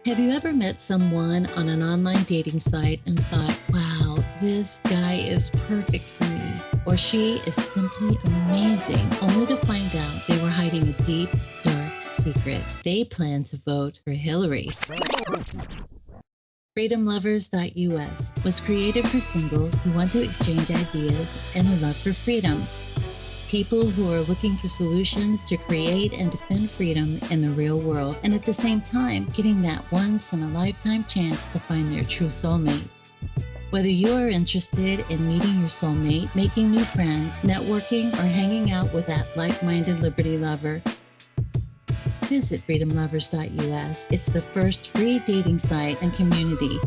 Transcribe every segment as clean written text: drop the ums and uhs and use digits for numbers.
Have you ever met someone on an online dating site and thought, wow, this guy is perfect for me, or she is simply amazing, only to find out they were hiding a deep, dark secret? They plan to vote for Hillary. FreedomLovers.us was created for singles who want to exchange ideas and a love for freedom. People who are looking for solutions to create and defend freedom in the real world, and at the same time, getting that once in a lifetime chance to find their true soulmate. Whether you are interested in meeting your soulmate, making new friends, networking, or hanging out with that like minded liberty lover, visit freedomlovers.us. It's the first free dating site and community.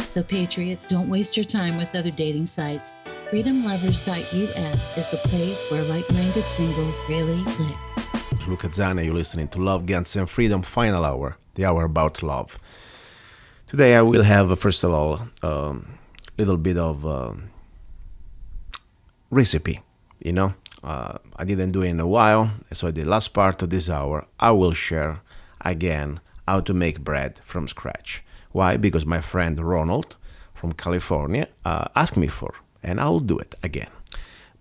So, Patriots, don't waste your time with other dating sites. FreedomLovers.us is the place where like-minded singles really click. Luca Zanna, you're listening to Love, Guns and Freedom Final Hour, the hour about love. Today I will have, first of all, a little bit of recipe, I didn't do it in a while, so the last part of this hour, I will share again how to make bread from scratch. Why? Because my friend Ronald from California asked me for, and I will do it again.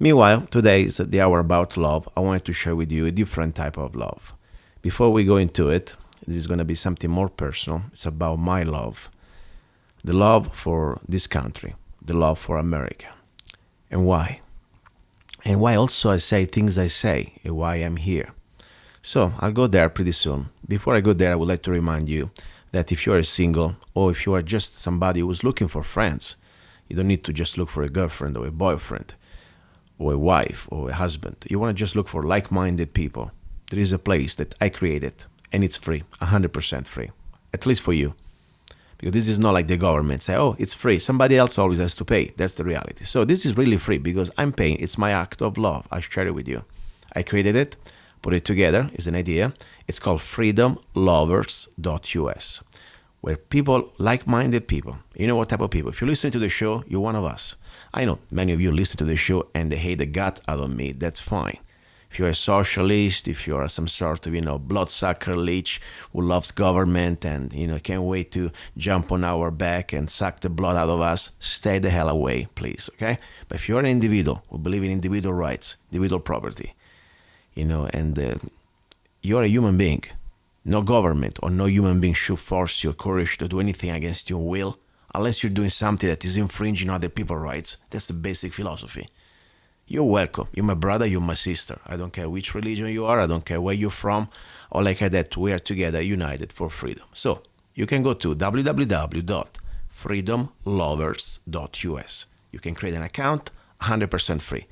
Meanwhile, today is the hour about love. I wanted to share with you a different type of love. Before we go into it, this is going to be something more personal. It's about my love. The love for this country. The love for America. And why? And why also I say things I say, and why I'm here. So I'll go there pretty soon. Before I go there, I would like to remind you that if you are single, or if you are just somebody who's looking for friends, you don't need to just look for a girlfriend or a boyfriend or a wife or a husband. You want to just look for like-minded people. There is a place that I created, and it's free, 100% free, at least for you. Because this is not like the government say, oh, it's free. Somebody else always has to pay. That's the reality. So this is really free because I'm paying. It's my act of love. I share it with you. I created it, put it together. It's an idea. It's called freedomlovers.us, where people, like-minded people, you know what type of people. If you listen to the show, you're one of us. I know many of you listen to the show and they hate the gut out of me. That's fine. If you're a socialist, if you're some sort of, bloodsucker leech who loves government and, can't wait to jump on our back and suck the blood out of us, stay the hell away, please, okay? But if you're an individual who believes in individual rights, individual property, and you're a human being, no government or no human being should force you or courage to do anything against your will, unless you're doing something that is infringing other people's rights. That's the basic philosophy. You're welcome. You're my brother, you're my sister. I don't care which religion you are, I don't care where you're from. All I care that we are together united for freedom. So you can go to www.freedomlovers.us. You can create an account, 100% free.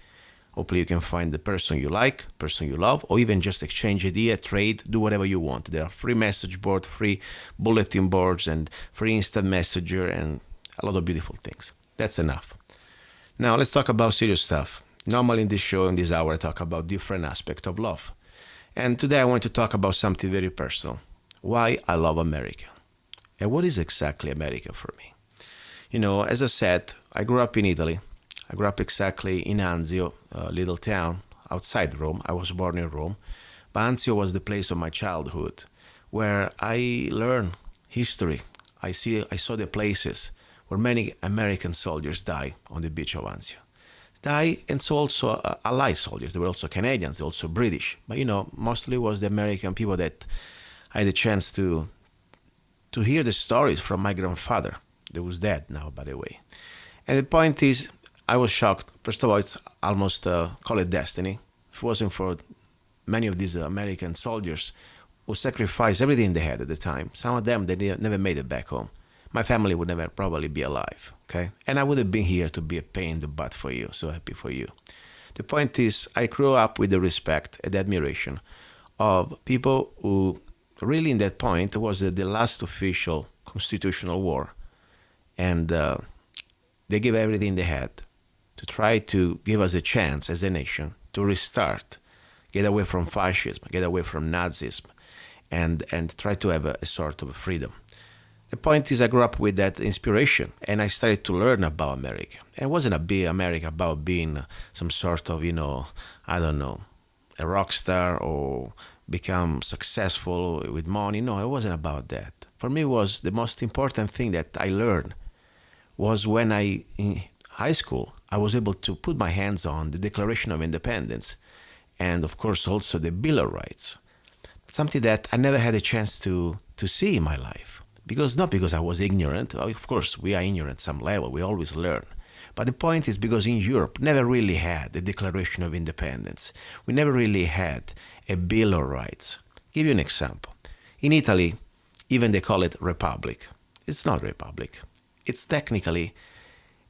Hopefully you can find the person you like, person you love, or even just exchange idea, trade, do whatever you want. There are free message board, free bulletin boards, and free instant messenger, and a lot of beautiful things. That's enough. Now let's talk about serious stuff. Normally in this show, in this hour, I talk about different aspects of love. And today I want to talk about something very personal. Why I love America. And what is exactly America for me? As I said, I grew up in Italy. I grew up exactly in Anzio, a little town outside Rome. I was born in Rome. But Anzio was the place of my childhood where I learned history. I saw the places where many American soldiers died on the beach of Anzio. And so also Allied soldiers. They were also Canadians, they were also British. But mostly was the American people that I had a chance to hear the stories from my grandfather, that was dead now, by the way. And the point is, I was shocked. First of all, it's almost call it destiny. If it wasn't for many of these American soldiers who sacrificed everything they had at the time, some of them, they never made it back home. My family would never probably be alive, okay? And I would have been here to be a pain in the butt for you, so happy for you. The point is, I grew up with the respect and admiration of people who really in that point was the last official constitutional war. And they gave everything they had to try to give us a chance as a nation to restart, get away from fascism, get away from Nazism, and try to have a sort of freedom. The point is, I grew up with that inspiration, and I started to learn about America. And it wasn't America about being some sort of, a rock star or become successful with money. No, it wasn't about that. For me, was the most important thing that I learned was when in high school, I was able to put my hands on the Declaration of Independence and, of course, also the Bill of Rights, something that I never had a chance to see in my life. Not because I was ignorant. Of course, we are ignorant at some level. We always learn. But the point is because in Europe, never really had the Declaration of Independence. We never really had a Bill of Rights. Give you an example. In Italy, even they call it republic. It's not republic. It's technically,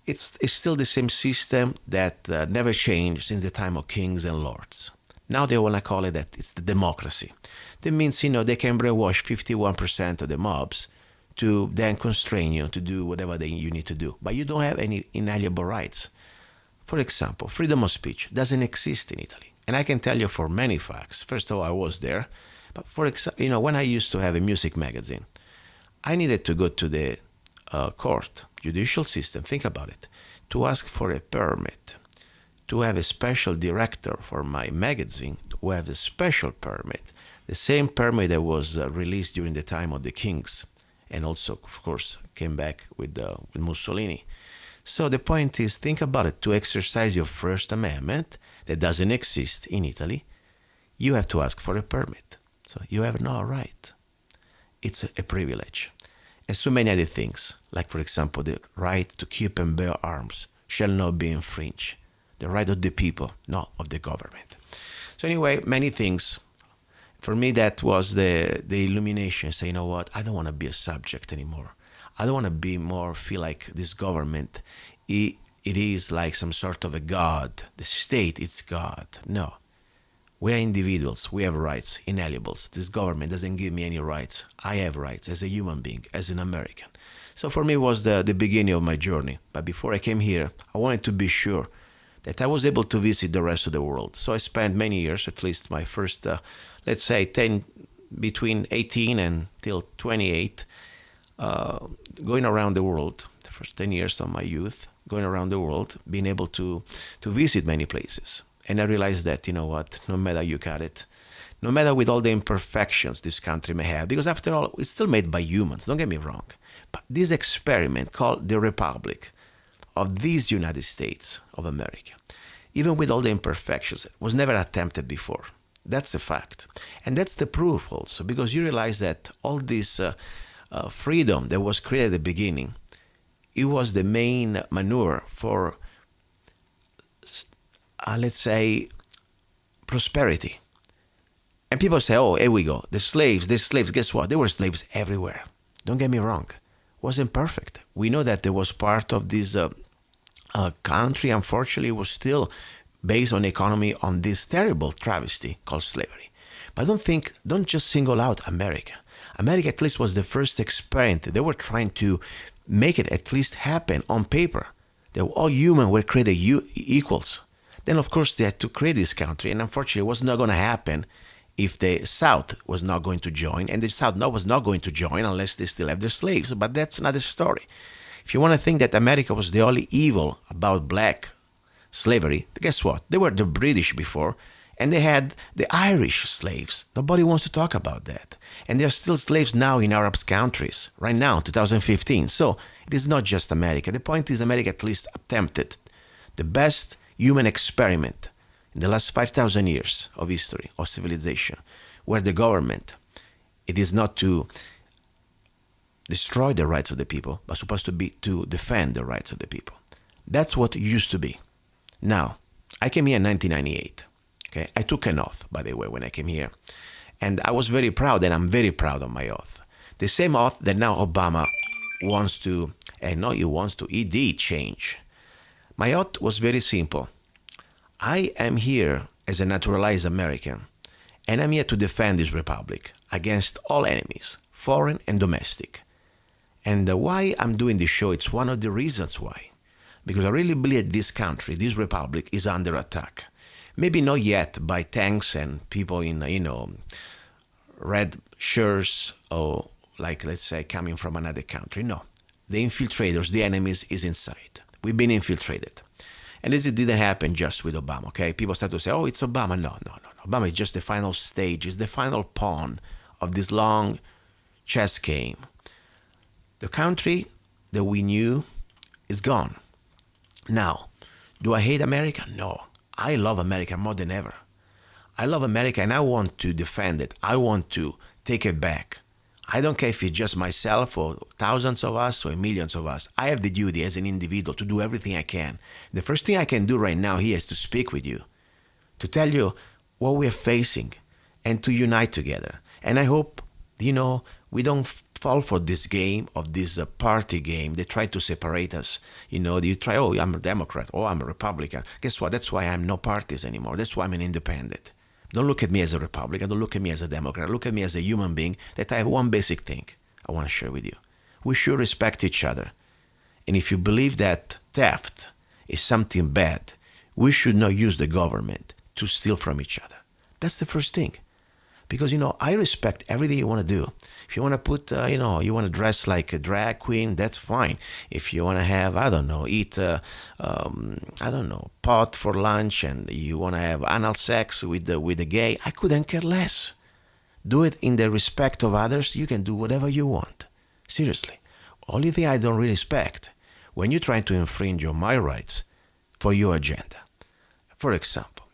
it's still the same system that never changed since the time of kings and lords. Now they want to call it that it's the democracy. That means, they can brainwash 51% of the mobs to then constrain you to do whatever you need to do. But you don't have any inalienable rights. For example, freedom of speech doesn't exist in Italy. And I can tell you for many facts. First of all, I was there. But for example, when I used to have a music magazine, I needed to go to the court, judicial system, think about it, to ask for a permit, to have a special director for my magazine, to have a special permit, the same permit that was released during the time of the kings, and also, of course, came back with Mussolini. So the point is, think about it, to exercise your First Amendment that doesn't exist in Italy, you have to ask for a permit. So you have no right. It's a privilege. And so many other things, like, for example, the right to keep and bear arms shall not be infringed. The right of the people, not of the government. So anyway, many things. For me, that was the illumination. Say, you know what? I don't want to be a subject anymore. I don't want to feel like this government, it is like some sort of a god. The state, it's God. No. We are individuals. We have rights, inalienables. This government doesn't give me any rights. I have rights as a human being, as an American. So for me, it was the beginning of my journey. But before I came here, I wanted to be sure that I was able to visit the rest of the world. So I spent many years, at least my first, let's say, between 18 and till 28, going around the world, the first 10 years of my youth, going around the world, being able to visit many places. And I realized that, you know what, no matter you cut it, no matter with all the imperfections this country may have, because after all, it's still made by humans, don't get me wrong. But this experiment called the Republic of these United States of America, even with all the imperfections, was never attempted before. That's a fact. And that's the proof also, because you realize that all this freedom that was created at the beginning, it was the main manure for, let's say, prosperity. And people say, oh, here we go. The slaves, guess what? There were slaves everywhere. Don't get me wrong. It wasn't perfect. We know that there was part of this country, unfortunately, was still based on economy on this terrible travesty called slavery. But don't just single out America. America at least was the first experiment. They were trying to make it at least happen on paper. That all humans were created equals. Then, of course, they had to create this country, and unfortunately, it was not going to happen if the South was not going to join, and the South was not going to join unless they still have their slaves. But that's another story. If you want to think that America was the only evil about black slavery, guess what? They were the British before, and they had the Irish slaves. Nobody wants to talk about that. And there are still slaves now in Arab countries, right now, 2015. So it is not just America. The point is America at least attempted the best human experiment in the last 5,000 years of history, of civilization, where the government, it is not to destroy the rights of the people, but supposed to be to defend the rights of the people. That's what it used to be. Now, I came here in 1998. Okay, I took an oath, by the way, when I came here. And I was very proud, and I'm very proud of my oath. The same oath that now Obama wants to, and not he wants to, he did change. My oath was very simple. I am here as a naturalized American, and I'm here to defend this republic against all enemies, foreign and domestic. And why I'm doing this show, it's one of the reasons why. Because I really believe this country, this republic, is under attack. Maybe not yet by tanks and people in, red shirts or, like, let's say, coming from another country. No. The infiltrators, the enemies, is inside. We've been infiltrated. And this didn't happen just with Obama, okay? People start to say, oh, it's Obama. No. Obama is just the final stage, is the final pawn of this long chess game. The country that we knew is gone. Now, do I hate America? No. I love America more than ever. I love America and I want to defend it. I want to take it back. I don't care if it's just myself or thousands of us or millions of us. I have the duty as an individual to do everything I can. The first thing I can do right now here is to speak with you, to tell you what we are facing and to unite together. And I hope, we don't fall for this game of this party game. They try to separate us. You try, oh, I'm a Democrat, oh, I'm a Republican. Guess what? That's why I'm no parties anymore. That's why I'm an independent. Don't look at me as a Republican. Don't look at me as a Democrat. Look at me as a human being that I have one basic thing I want to share with you. We should respect each other. And if you believe that theft is something bad, we should not use the government to steal from each other. That's the first thing. Because, I respect everything you want to do. If you want to put, you want to dress like a drag queen, that's fine. If you want to have, eat, pot for lunch and you want to have anal sex with the gay, I couldn't care less. Do it in the respect of others. You can do whatever you want. Seriously. Only thing I don't really respect, when you're trying to infringe on my rights for your agenda. For example,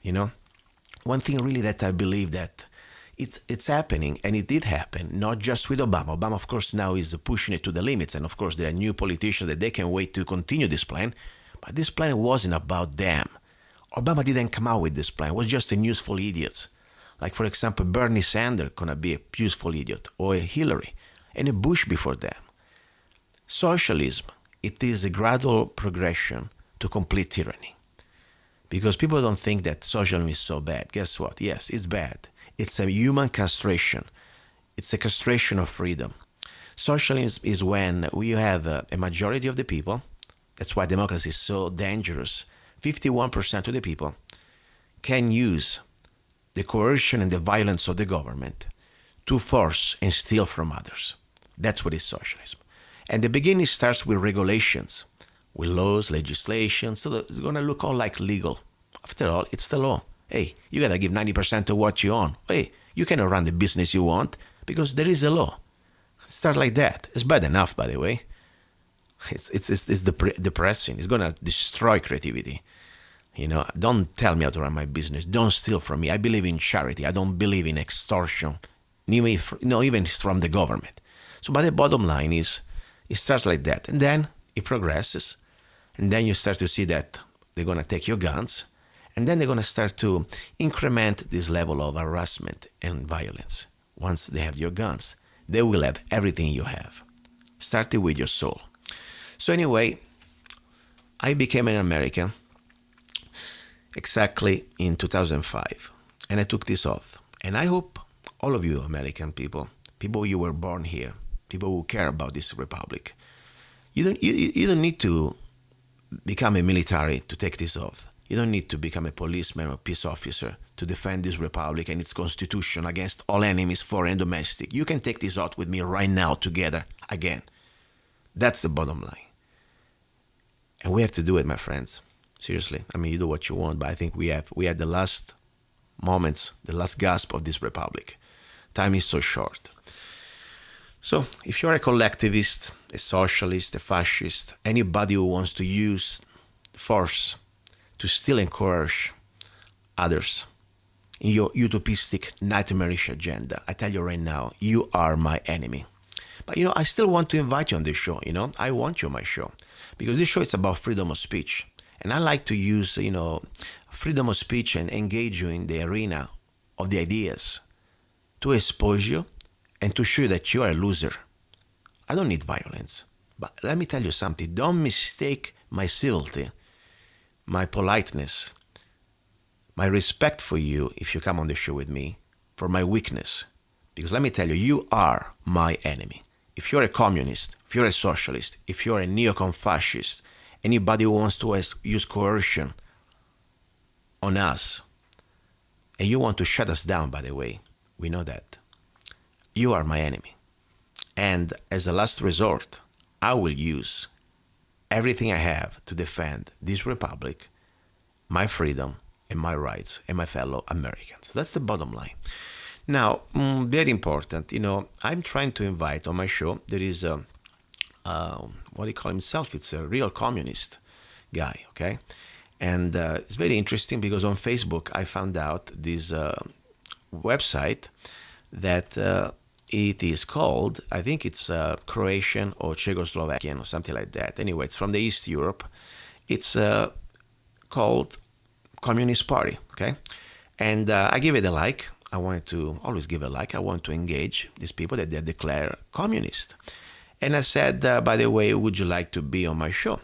one thing really that I believe that it's happening, and it did happen, not just with Obama. Obama, of course, now is pushing it to the limits, and of course there are new politicians that they can wait to continue this plan, but this plan wasn't about them. Obama didn't come out with this plan. It was just a useful idiots. Like, for example, Bernie Sanders gonna be a useful idiot, or a Hillary, and a Bush before them. Socialism, it is a gradual progression to complete tyranny. Because people don't think that socialism is so bad. Guess what? Yes, it's bad. It's a human castration. It's a castration of freedom. Socialism is when we have a majority of the people. That's why democracy is so dangerous. 51% of the people can use the coercion and the violence of the government to force and steal from others. That's what is socialism. And the beginning starts with regulations, with laws, legislation. So it's going to look all like legal. After all, it's the law. Hey, you got to give 90% of what you own. Hey, you cannot run the business you want because there is a law. Start like that. It's bad enough, by the way. It's depressing. It's going to destroy creativity. Don't tell me how to run my business. Don't steal from me. I believe in charity. I don't believe in extortion, even from the government. So, but the bottom line is, it starts like that. And then it progresses. And then you start to see that they're going to take your guns. And then they're going to start to increment this level of harassment and violence. Once they have your guns, they will have everything you have, starting with your soul. So anyway, I became an American exactly in 2005. And I took this oath. And I hope all of you American people you were born here, people who care about this republic, you don't need to become a military to take this oath. You don't need to become a policeman or peace officer to defend this republic and its constitution against all enemies, foreign and domestic. You can take this oath with me right now together again. That's the bottom line. And we have to do it, my friends. Seriously. I mean, you do what you want, but I think we had the last moments, the last gasp of this republic. Time is so short. So, if you're a collectivist, a socialist, a fascist, anybody who wants to use force to steal and coerce others in your utopistic, nightmarish agenda, I tell you right now, you are my enemy. But I still want to invite you on this show. I want you on my show because this show is about freedom of speech, and I like to use freedom of speech and engage you in the arena of the ideas to expose you and to show you that you are a loser. I don't need violence, but let me tell you something. Don't mistake my civility, my politeness, my respect for you if you come on the show with me, for my weakness. Because let me tell you, you are my enemy. If you're a communist, if you're a socialist, if you're a neocon fascist, anybody who wants to use coercion on us, and you want to shut us down, by the way, we know that, you are my enemy. And as a last resort, I will use everything I have to defend this republic, my freedom, and my rights, and my fellow Americans. That's the bottom line. Now, very important, I'm trying to invite on my show, there is what do you call himself? It's a real communist guy, okay? And it's very interesting because on Facebook I found out this website that it is called, I think it's Croatian or Czechoslovakian or something like that. Anyway, it's from the East Europe. It's called Communist Party, okay? And I give it a like. I wanted to always give a like. I want to engage these people that they declare communist. And I said, by the way, would you like to be on my show?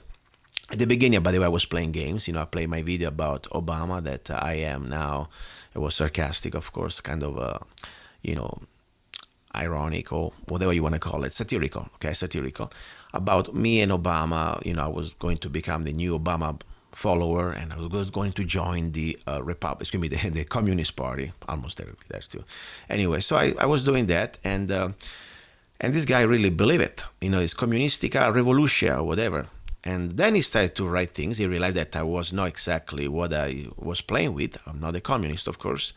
At the beginning, by the way, I was playing games. I played my video about Obama that I am now. It was sarcastic, of course, kind of, ironic or whatever you want to call it, satirical, okay, satirical, about me and Obama. I was going to become the new Obama follower, and I was going to join the the Communist Party, almost there too. Anyway, so I was doing that, and this guy really believed it. It's Comunistica Revolution or whatever. And then he started to write things. He realized that I was not exactly what I was playing with. I'm not a communist, of course.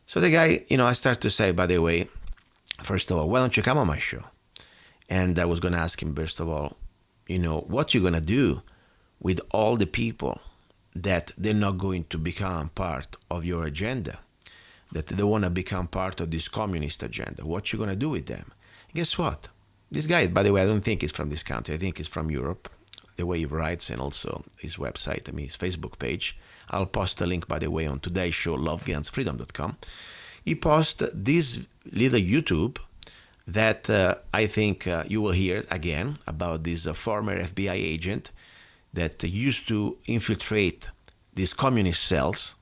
So the guy, I started to say, by the way, first of all, why don't you come on my show? And I was going to ask him, first of all, what you going to do with all the people that they're not going to become part of your agenda, that they want to become part of this communist agenda. What you going to do with them? And guess what? This guy, by the way, I don't think he's from this country. I think he's from Europe, the way he writes, and also his website, his Facebook page. I'll post a link, by the way, on today's show, lovegansfreedom.com. He posted this little YouTube that I think you will hear again about this former FBI agent that used to infiltrate these communist cells,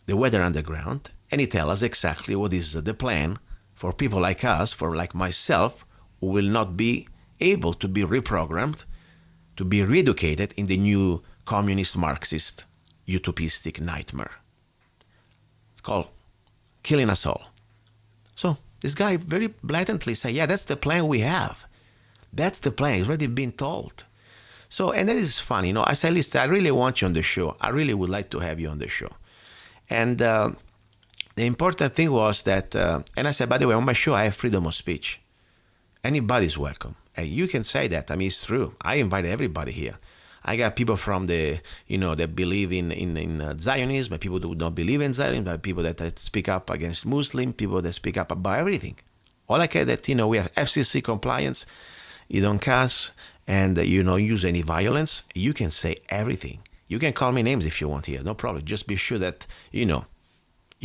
the weather underground, and he tells us exactly what is the plan for people like us, for like myself, who will not be able to be reprogrammed, to be re-educated in the new communist Marxist utopistic nightmare. It's called killing us all. So this guy very blatantly said, yeah, that's the plan we have. That's the plan. It's already been told. So, and that is funny. I said, listen, I really want you on the show. I really would like to have you on the show. And the important thing was that, and I said, by the way, on my show, I have freedom of speech. Anybody's welcome. And you can say that. It's true. I invite everybody here. I got people from that believe in Zionism, people who don't believe in Zionism, people that speak up against Muslim, people that speak up about everything. All I care that, we have FCC compliance, you don't cuss, and you don't use any violence. You can say everything. You can call me names if you want here, no problem. Just be sure that, you're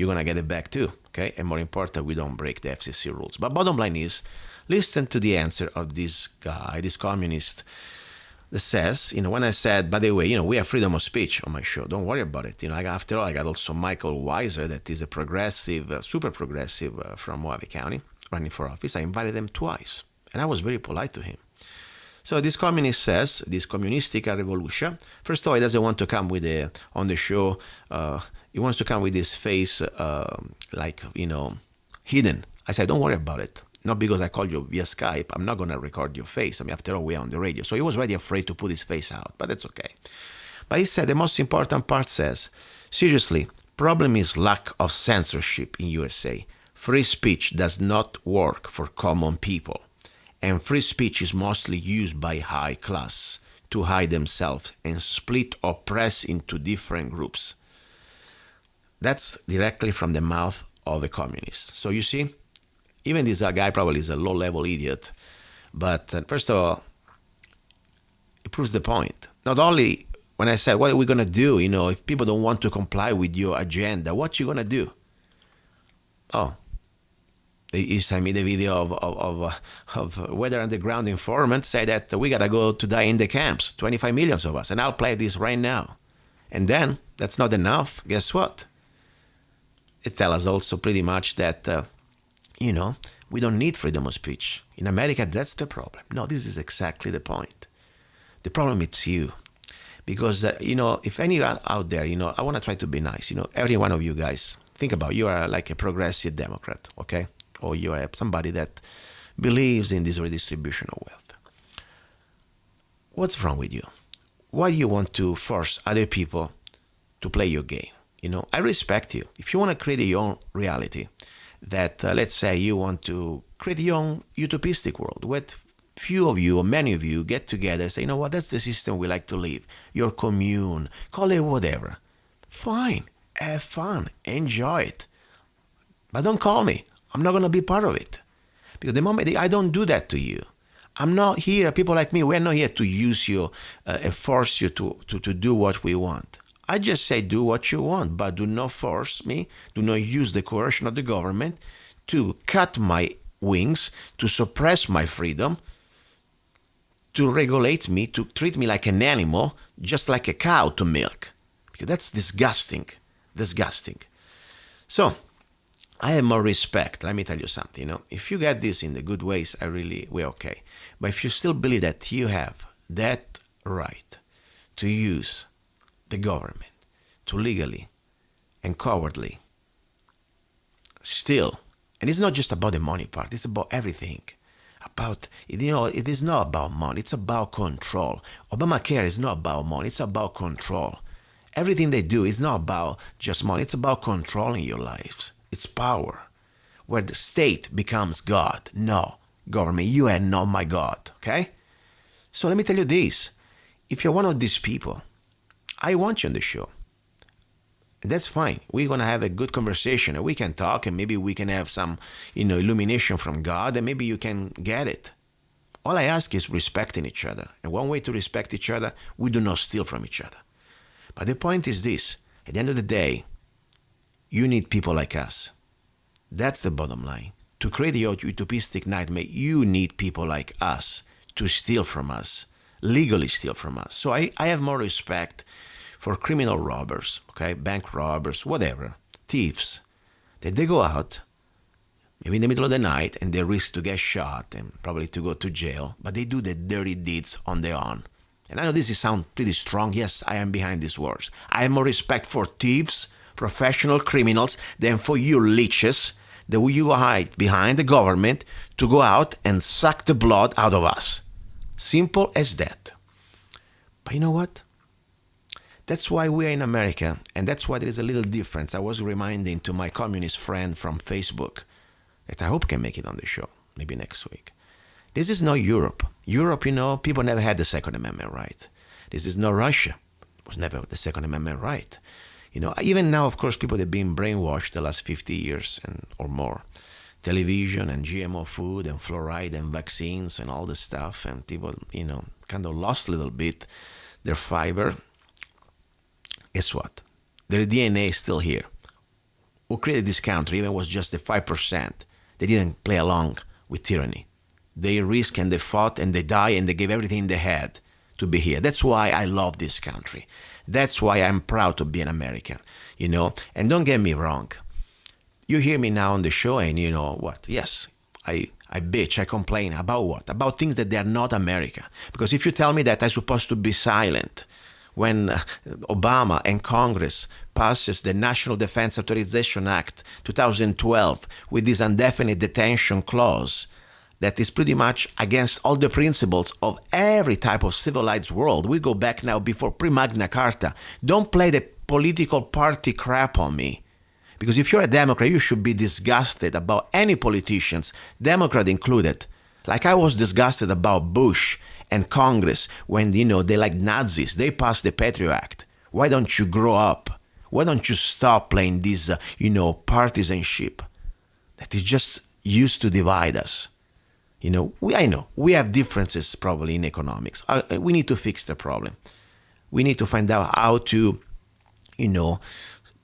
going to get it back too, okay? And more important, we don't break the FCC rules. But bottom line is, listen to the answer of this guy, this communist, that says, when I said, by the way, we have freedom of speech on my show. Don't worry about it. After all, I got also Michael Weiser, that is a progressive, super progressive from Mojave County, running for office. I invited them twice, and I was very polite to him. So this communist says, this communistica revolution, first of all, he doesn't want to come with on the show, he wants to come with his face, hidden. I said, don't worry about it. Not because I called you via Skype. I'm not going to record your face. After all, we're on the radio. So he was already afraid to put his face out, but that's okay. But he said the most important part says, seriously, problem is lack of censorship in USA. Free speech does not work for common people. And free speech is mostly used by high class to hide themselves and split or press into different groups. That's directly from the mouth of a communist. So you see, even this guy probably is a low-level idiot, but first of all, it proves the point. Not only when I said, what are we going to do, if people don't want to comply with your agenda, what you going to do? Oh, he sent me the video of Weather Underground informant say that we got to go to die in the camps, 25 million of us, and I'll play this right now. And then, that's not enough. Guess what? It tells us also pretty much that we don't need freedom of speech. In America, that's the problem. No, this is exactly the point. The problem is you. Because, if anyone out there, I want to try to be nice. Every one of you guys, think about it. You are like a progressive Democrat, okay? Or you are somebody that believes in this redistribution of wealth. What's wrong with you? Why do you want to force other people to play your game? I respect you. If you want to create your own reality, that let's say you want to create your own utopistic world with few of you or many of you get together and say, you know what, that's the system we like to live. Your commune, call it whatever. Fine, have fun, enjoy it. But don't call me. I'm not going to be part of it. Because the moment I don't do that to you, I'm not here, people like me, we're not here to use you and force you to do what we want. I just say do what you want, but do not force me, do not use the coercion of the government to cut my wings, to suppress my freedom, to regulate me, to treat me like an animal, just like a cow to milk. Because that's disgusting, disgusting. So, I have more respect. Let me tell you something, if you get this in the good ways, we're okay. But if you still believe that you have that right to use the government to legally and cowardly steal, and it's not just about the money part, it's about everything. It is not about money, it's about control. Obamacare is not about money, it's about control. Everything they do is not about just money, it's about controlling your lives. It's power, where the state becomes God. No, government, you are not my God, okay? So let me tell you this. If you're one of these people, I want you on the show. And that's fine. We're going to have a good conversation and we can talk and maybe we can have some, illumination from God and maybe you can get it. All I ask is respecting each other. And one way to respect each other, we do not steal from each other. But the point is this. At the end of the day, you need people like us. That's the bottom line. To create your utopistic nightmare, you need people like us to steal from us, legally steal from us. So I have more respect for criminal robbers, okay, bank robbers, whatever, thieves, that they go out, maybe in the middle of the night, and they risk to get shot and probably to go to jail, but they do the dirty deeds on their own. And I know this sounds pretty strong. Yes, I am behind these words. I have more respect for thieves, professional criminals, than for you leeches that you hide behind the government to go out and suck the blood out of us. Simple as that. But you know what? That's why we are in America, and that's why there is a little difference. I was reminding to my communist friend from Facebook that I hope can make it on the show, maybe next week. This is not Europe. Europe, people never had the Second Amendment right. This is not Russia. It was never the Second Amendment right. Even now, of course, people have been brainwashed the last 50 years or more. Television and GMO food and fluoride and vaccines and all this stuff. And people, kind of lost a little bit their fiber. Guess what? Their DNA is still here. Who created this country, even was just the 5%. They didn't play along with tyranny. They risked and they fought and they died and they gave everything they had to be here. That's why I love this country. That's why I'm proud to be an American, And don't get me wrong. You hear me now on the show and you know what? Yes, I bitch, I complain. About what? About things that they are not America. Because if you tell me that I'm supposed to be silent when Obama and Congress passes the National Defense Authorization Act 2012 with this indefinite detention clause, that is pretty much against all the principles of every type of civilized world. We go back now before pre-Magna Carta. Don't play the political party crap on me. Because if you're a Democrat, you should be disgusted about any politicians, Democrat included. Like I was disgusted about Bush and Congress when, they like Nazis. They passed the Patriot Act. Why don't you grow up? Why don't you stop playing this, partisanship that is just used to divide us? I know we have differences probably in economics. We need to fix the problem. We need to find out how to,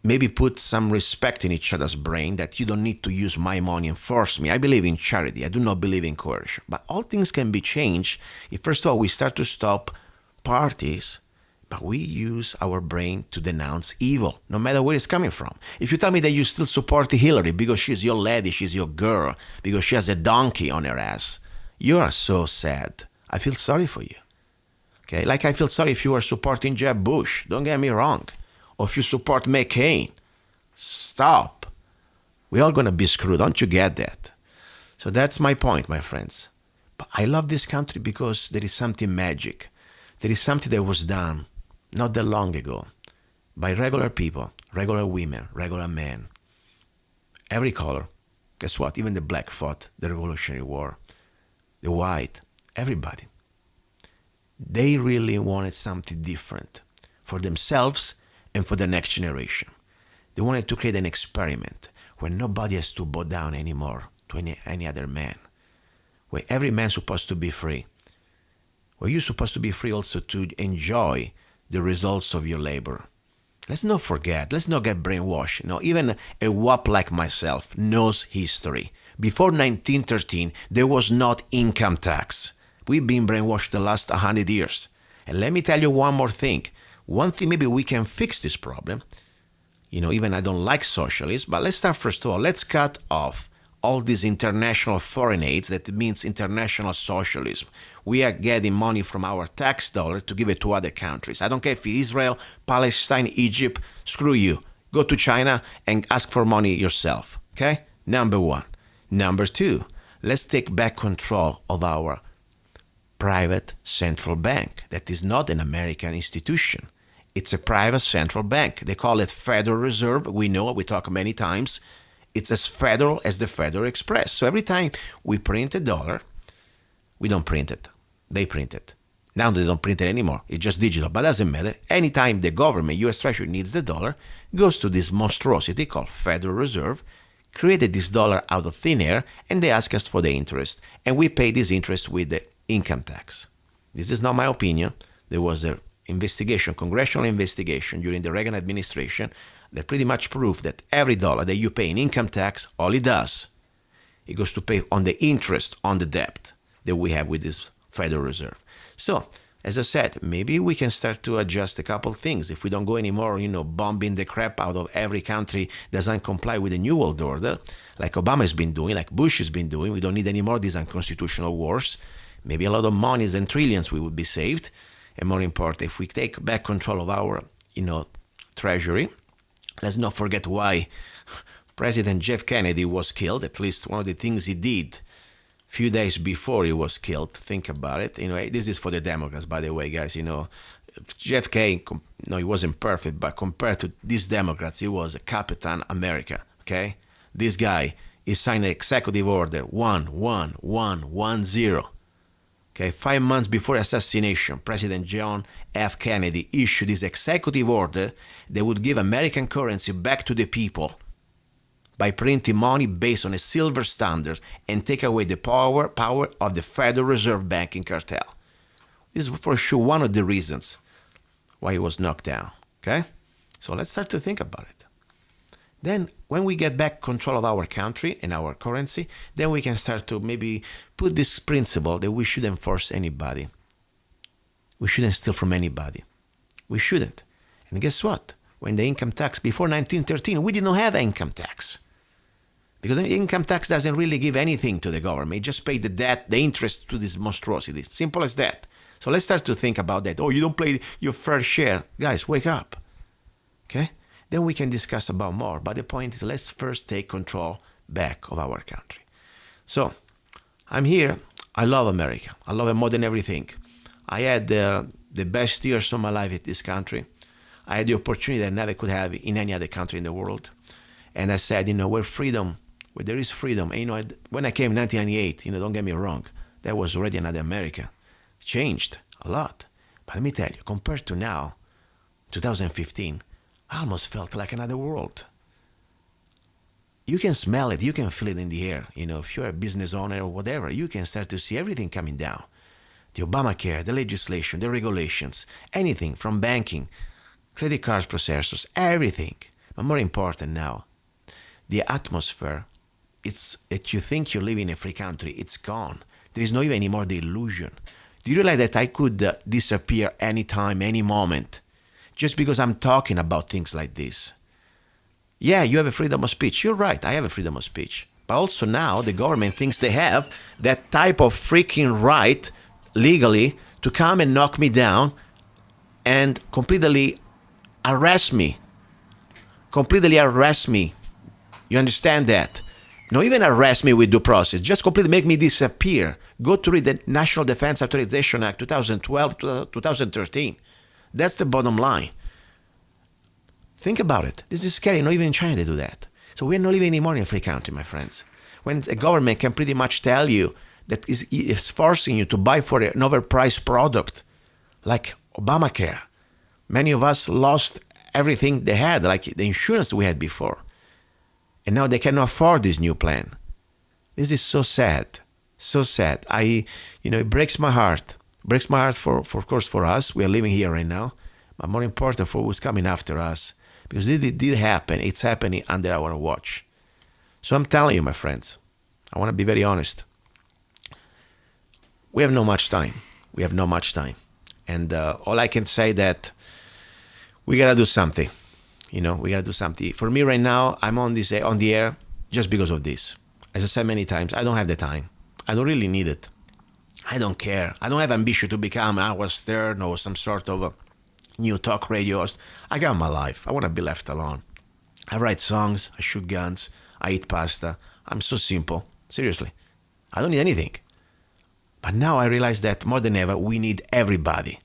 maybe put some respect in each other's brain that you don't need to use my money and force me. I believe in charity. I do not believe in coercion. But all things can be changed if, first of all, we start to stop parties, but we use our brain to denounce evil, no matter where it's coming from. If you tell me that you still support Hillary because she's your lady, she's your girl, because she has a donkey on her ass, you are so sad. I feel sorry for you. Okay, like I feel sorry if you are supporting Jeb Bush. Don't get me wrong. Or if you support McCain. Stop. We're all going to be screwed. Don't you get that? So that's my point, my friends. But I love this country because there is something magic. There is something that was done not that long ago by regular people, regular women, regular men. Every color. Guess what? Even the black fought the Revolutionary War. The white. Everybody. They really wanted something different for themselves and for the next generation. They wanted to create an experiment where nobody has to bow down anymore to any other man, where every man's supposed to be free, where you're supposed to be free also to enjoy the results of your labor. Let's not forget, let's not get brainwashed. Even a wop like myself knows history. Before 1913, there was not income tax. We've been brainwashed the last 100 years. And let me tell you one more thing. One thing maybe we can fix this problem. Even I don't like socialism, but let's start first of all. Let's cut off all these international foreign aids. That means international socialism. We are getting money from our tax dollar to give it to other countries. I don't care if Israel, Palestine, Egypt, screw you. Go to China and ask for money yourself. Okay? Number one. Number two, let's take back control of our private central bank. That is not an American institution. It's a private central bank. They call it Federal Reserve. We know, we talk many times. It's as federal as the Federal Express. So every time we print a dollar, we don't print it. They print it. Now they don't print it anymore. It's just digital, but doesn't matter. Anytime the government, US Treasury, needs the dollar, goes to this monstrosity called Federal Reserve, created this dollar out of thin air, and they ask us for the interest. And we pay this interest with the income tax. This is not my opinion. There was a congressional investigation during the Reagan administration that pretty much proved that every dollar that you pay in income tax, all it does, it goes to pay on the interest on the debt that we have with this Federal Reserve. So, as I said, maybe we can start to adjust a couple things. If we don't go anymore, bombing the crap out of every country that doesn't comply with the New World Order, like Obama has been doing, like Bush has been doing. We don't need any more of these unconstitutional wars. Maybe a lot of monies and trillions we would be saved. And more important, if we take back control of our, treasury, let's not forget why President Jeff Kennedy was killed, at least one of the things he did a few days before he was killed. Think about it. This is for the Democrats, by the way, guys. Jeff K, he wasn't perfect, but compared to these Democrats, he was a Captain America, okay? This guy, he signed an executive order 11110. Okay, 5 months before assassination, President John F. Kennedy issued this executive order that would give American currency back to the people by printing money based on a silver standard and take away the power of the Federal Reserve banking cartel. This is for sure one of the reasons why he was knocked down. Okay? So let's start to think about it. Then when we get back control of our country and our currency, then we can start to maybe put this principle that we shouldn't force anybody. We shouldn't steal from anybody. We shouldn't. And guess what? When the income tax, before 1913, we didn't have income tax. Because the income tax doesn't really give anything to the government. It just pays the debt, the interest to this monstrosity. Simple as that. So let's start to think about that. Oh, you don't pay your fair share. Guys, wake up. Okay? Then we can discuss about more. But the point is, let's first take control back of our country. So, I'm here. I love America. I love it more than everything. I had the best years of my life in this country. I had the opportunity that I never could have in any other country in the world. And I said, where there is freedom. And, when I came in 1998, don't get me wrong, that was already another America. It changed a lot. But let me tell you, compared to now, 2015, I almost felt like another world. You can smell it, you can feel it in the air. If you're a business owner or whatever, you can start to see everything coming down. The Obamacare, the legislation, the regulations, anything from banking, credit card processors, everything. But more important now, the atmosphere, it's that you think you live in a free country, it's gone. There is not even anymore the illusion. Do you realize that I could disappear anytime, any moment? Just because I'm talking about things like this. Yeah, you have a freedom of speech. You're right, I have a freedom of speech. But also now the government thinks they have that type of freaking right legally to come and knock me down and completely arrest me. You understand that? Not even arrest me with due process, just completely make me disappear. Go to read the National Defense Authorization Act 2012 to 2013. That's the bottom line. Think about it. This is scary. Not even in China they do that. So we're not living anymore in a free country, my friends. When a government can pretty much tell you that is forcing you to buy for an overpriced product, like Obamacare. Many of us lost everything they had, like the insurance we had before. And now they cannot afford this new plan. This is so sad, so sad. It breaks my heart. It breaks my heart for of course, for us. We are living here right now, but more important for who's coming after us. Because it did happen. It's happening under our watch. So I'm telling you, my friends, I want to be very honest. We have not much time. We have not much time. And all I can say that we got to do something. We got to do something. For me right now, I'm on the air just because of this. As I said many times, I don't have the time. I don't really need it. I don't care. I don't have ambition to become Howard Stern or some sort of a new talk radio host. I got my life. I want to be left alone. I write songs. I shoot guns. I eat pasta. I'm so simple. Seriously. I don't need anything. But now I realize that more than ever, we need everybody.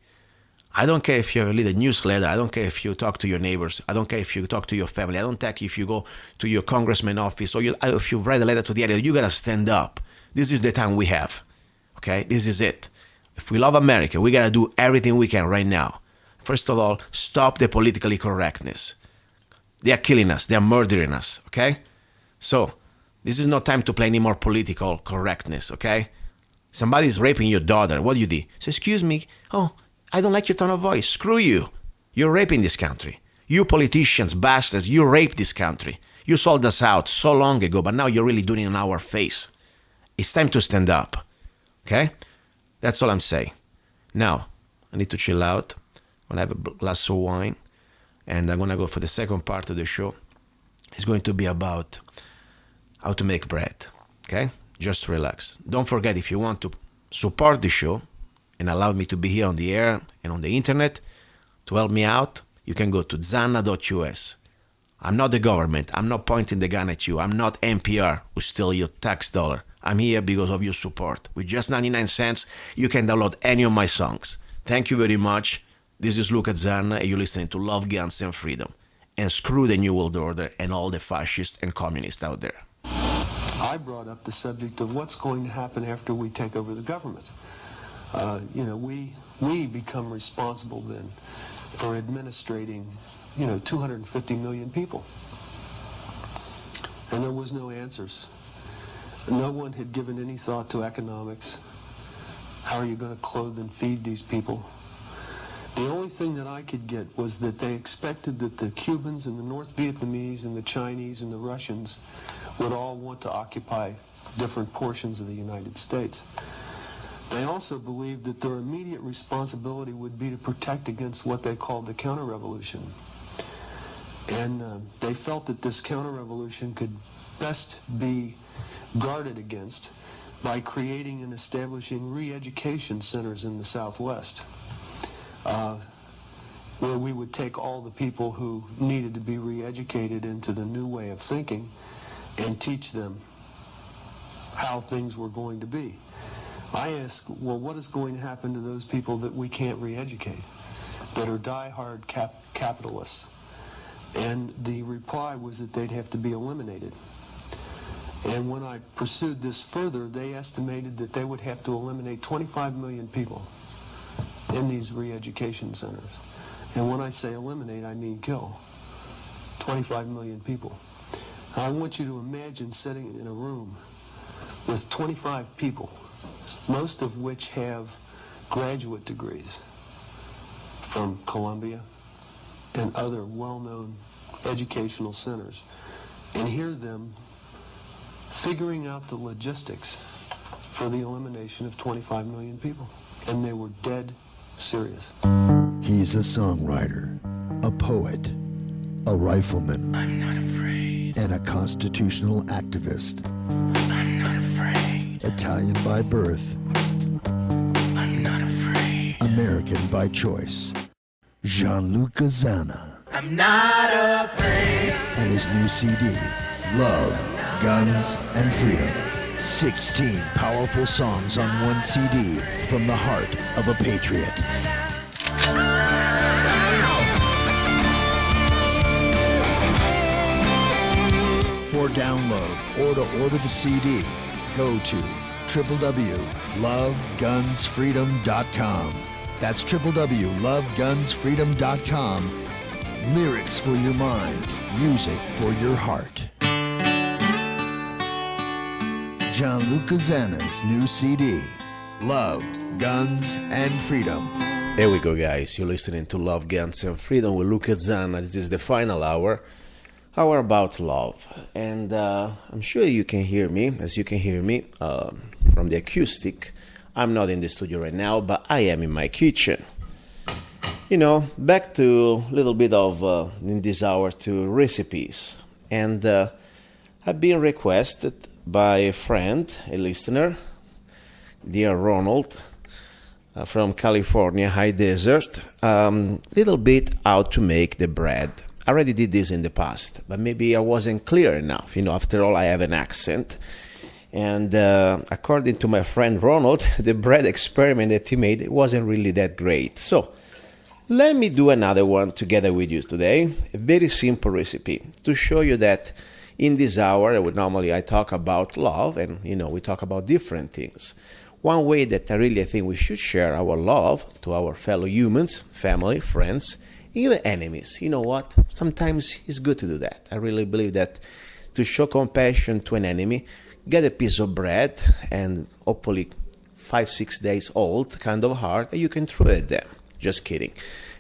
I don't care if you lead a newsletter. I don't care if you talk to your neighbors. I don't care if you talk to your family. I don't care if you go to your congressman office or if you write a letter to the editor. You got to stand up. This is the time we have. Okay? This is it. If we love America, we got to do everything we can right now. First of all, stop the politically correctness. They are killing us. They are murdering us. Okay? So, this is not time to play any more political correctness. Okay? Somebody's raping your daughter. What do you do? So, excuse me. Oh, I don't like your tone of voice. Screw you. You're raping this country. You politicians, bastards, you raped this country. You sold us out so long ago, but now you're really doing it in our face. It's time to stand up. Okay? That's all I'm saying. Now, I need to chill out. I'm going to have a glass of wine. And I'm going to go for the second part of the show. It's going to be about how to make bread. Okay? Just relax. Don't forget, if you want to support the show, and allow me to be here on the air and on the internet, to help me out, you can go to zanna.us. I'm not the government. I'm not pointing the gun at you. I'm not NPR who steal your tax dollar. I'm here because of your support. With just 99 cents, you can download any of my songs. Thank you very much. This is Luca Zanna, and you're listening to Love, Guns, and Freedom. And screw the New World Order and all the fascists and communists out there. I brought up the subject of what's going to happen after we take over the government. We become responsible then for administrating, 250 million people. And there was no answers. No one had given any thought to economics. How are you going to clothe and feed these people? The only thing that I could get was that they expected that the Cubans and the North Vietnamese and the Chinese and the Russians would all want to occupy different portions of the United States. They also believed that their immediate responsibility would be to protect against what they called the counter-revolution. And they felt that this counter-revolution could best be guarded against by creating and establishing re-education centers in the Southwest, where we would take all the people who needed to be re-educated into the new way of thinking and teach them how things were going to be. I ask, well, what is going to happen to those people that we can't re-educate, that are die-hard capitalists? And the reply was that they'd have to be eliminated. And when I pursued this further, they estimated that they would have to eliminate 25 million people in these re-education centers. And when I say eliminate, I mean kill. 25 million people. I want you to imagine sitting in a room with 25 people, most of which have graduate degrees from Columbia and other well-known educational centers, and hear them figuring out the logistics for the elimination of 25 million people. And they were dead serious. He's a songwriter, a poet, a rifleman. I'm not afraid. And a constitutional activist. I'm not afraid. Italian by birth. I'm not afraid. American by choice. Luca Zanna. I'm not afraid. And his new CD, Love, Guns, and Freedom. 16 powerful songs on one CD from the heart of a patriot. For download or to order the CD, go to www.lovegunsfreedom.com. That's www.lovegunsfreedom.com. Lyrics for your mind, music for your heart. Luca Zanna's new CD, Love, Guns, and Freedom. There we go, guys. You're listening to Love, Guns, and Freedom with Luca Zanna. This is the final hour about love. And I'm sure you can hear me, as you can hear me from the acoustic. I'm not in the studio right now, but I am in my kitchen. You know, back to a little bit of, in this hour, to recipes. And I've been requested by a friend, a listener, dear Ronald, from California, high desert, little bit how to make the bread. I already did this in the past, but maybe I wasn't clear enough. You know, after all, I have an accent. And according to my friend Ronald, the bread experiment that he made wasn't really that great. So let me do another one together with you today. A very simple recipe to show you that in this hour, normally I talk about love, and you know, we talk about different things. One way that I think we should share our love to our fellow humans, family, friends, even enemies. You know what? Sometimes it's good to do that. I really believe that to show compassion to an enemy, get a piece of bread and hopefully 5-6 days old, kind of hard, and you can throw it at them. Just kidding.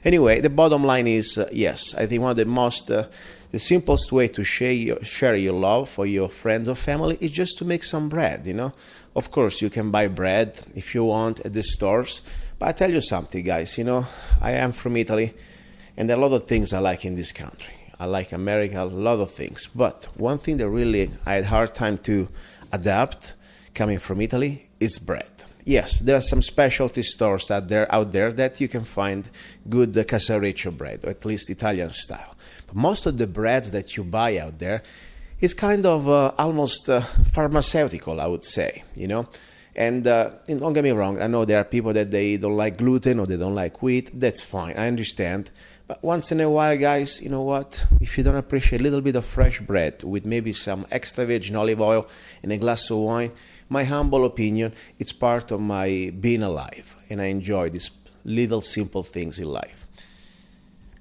Anyway, the bottom line is, yes, I think one of the most, the simplest way to share your love for your friends or family is just to make some bread, you know. Of course, you can buy bread if you want at the stores, but I tell you something, guys, you know, I am from Italy, and there are a lot of things I like in this country. I like America, a lot of things, but one thing that really I had a hard time to adapt coming from Italy is bread. Yes, there are some specialty stores out there that you can find good casareccio bread, or at least Italian style. But most of the breads that you buy out there is kind of almost pharmaceutical, I would say, you know. And don't get me wrong, I know there are people that they don't like gluten or they don't like wheat. That's fine, I understand. But once in a while, guys, you know what? If you don't appreciate a little bit of fresh bread with maybe some extra virgin olive oil and a glass of wine, my humble opinion, it's part of my being alive. And I enjoy these little simple things in life.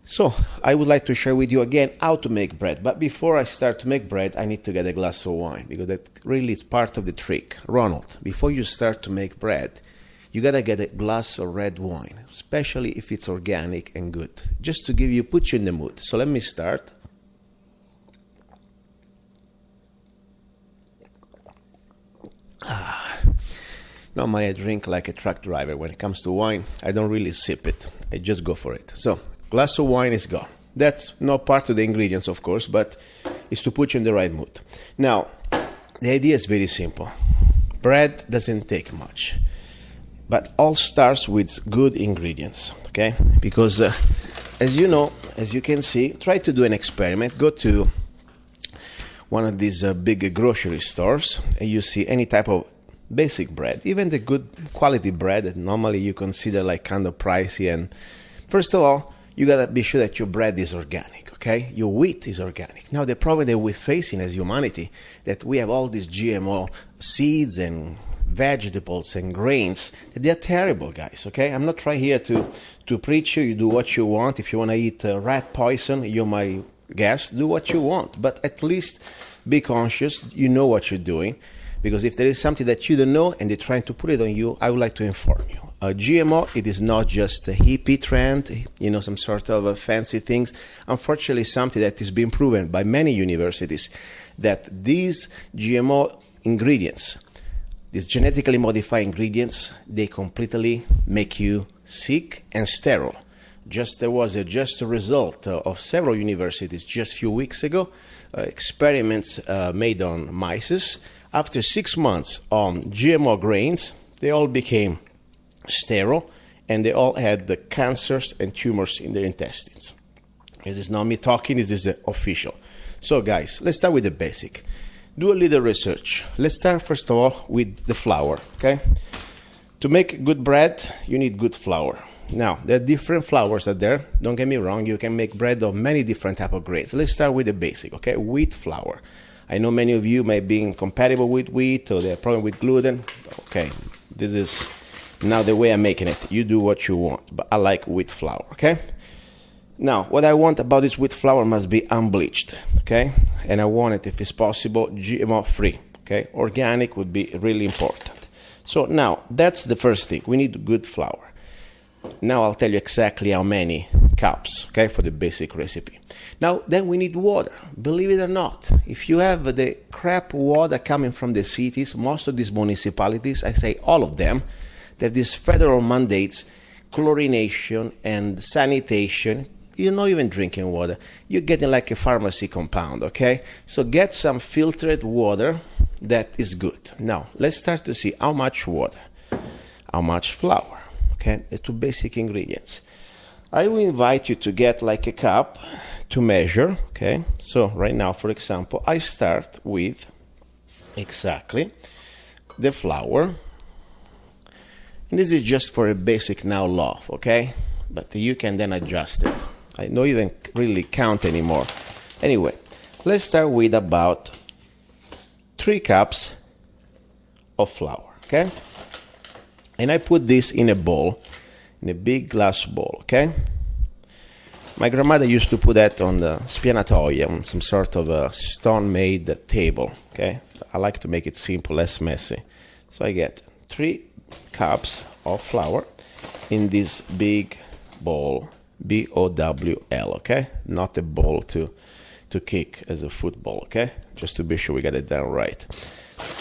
So, I would like to share with you again how to make bread. But before I start to make bread, I need to get a glass of wine, because that really is part of the trick. Ronald, before you start to make bread, you gotta get a glass of red wine, especially if it's organic and good, just to put you in the mood. So let me start. Normally I drink like a truck driver. When it comes to wine, I don't really sip it. I just go for it. So, glass of wine is gone. That's not part of the ingredients, of course, but it's to put you in the right mood. Now, the idea is very simple. Bread doesn't take much, but all starts with good ingredients, okay? Because, as you know, as you can see, try to do an experiment. Go to one of these big grocery stores, and you see any type of basic bread, even the good quality bread that normally you consider like kind of pricey. And first of all, you gotta be sure that your bread is organic, okay? Your wheat is organic. Now, the problem that we're facing as humanity, that we have all these GMO seeds and vegetables and grains, they're terrible, guys, okay? I'm not trying here to preach you do what you want. If you want to eat rat poison, you're my guest, do what you want, but at least be conscious, you know what you're doing, because if there is something that you don't know and they're trying to put it on you, I would like to inform you. GMO, it is not just a hippie trend, you know, some sort of fancy things. Unfortunately, something that is being proven by many universities, that these GMO ingredients, these genetically modified ingredients, they completely make you sick and sterile. There was a result of several universities just a few weeks ago, experiments made on mice. After 6 months on GMO grains, they all became sterile, and they all had the cancers and tumors in their intestines. This is not me talking, this is official. So guys, let's start with the basic. Do a little research. Let's start first of all with the flour, okay? To make good bread, you need good flour. Now, there are different flours out there. Don't get me wrong, you can make bread of many different type of grains. Let's start with the basic, okay? Wheat flour. I know many of you may be incompatible with wheat or they have problem with gluten. Okay, this is now the way I'm making it. You do what you want, but I like wheat flour, okay? Now, what I want about this wheat flour must be unbleached, okay? And I want it, if it's possible, GMO-free, okay? Organic would be really important. So now, that's the first thing. We need good flour. Now I'll tell you exactly how many cups, okay, for the basic recipe. Now, then we need water. Believe it or not, if you have the crap water coming from the cities, most of these municipalities, I say all of them, they have these federal mandates, chlorination and sanitation. You're not even drinking water. You're getting like a pharmacy compound, okay? So get some filtered water that is good. Now, let's start to see how much water, how much flour, okay? The two basic ingredients. I will invite you to get like a cup to measure, okay? So right now, for example, I start with exactly the flour. And this is just for a basic now loaf, okay? But you can then adjust it. I don't even really count anymore. Anyway, let's start with about 3 cups of flour, okay? And I put this in a bowl, in a big glass bowl, okay? My grandmother used to put that on the spianatoia, on some sort of a stone-made table, okay? I like to make it simple, less messy. So I get 3 cups of flour in this big bowl, B-O-W-L, okay? Not a ball to kick as a football, okay? Just to be sure we got it down right.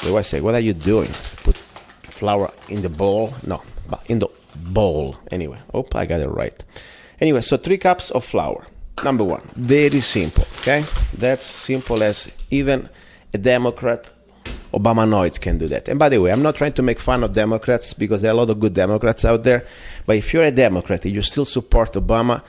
They always say, what are you doing? Put flour in the bowl? No, but in the bowl. Anyway, hope I got it right. Anyway, so 3 cups of flour. Number 1, very simple, okay? That's simple as even a Democrat, Obamanoid can do that. And by the way, I'm not trying to make fun of Democrats because there are a lot of good Democrats out there. But if you're a Democrat and you still support Obama,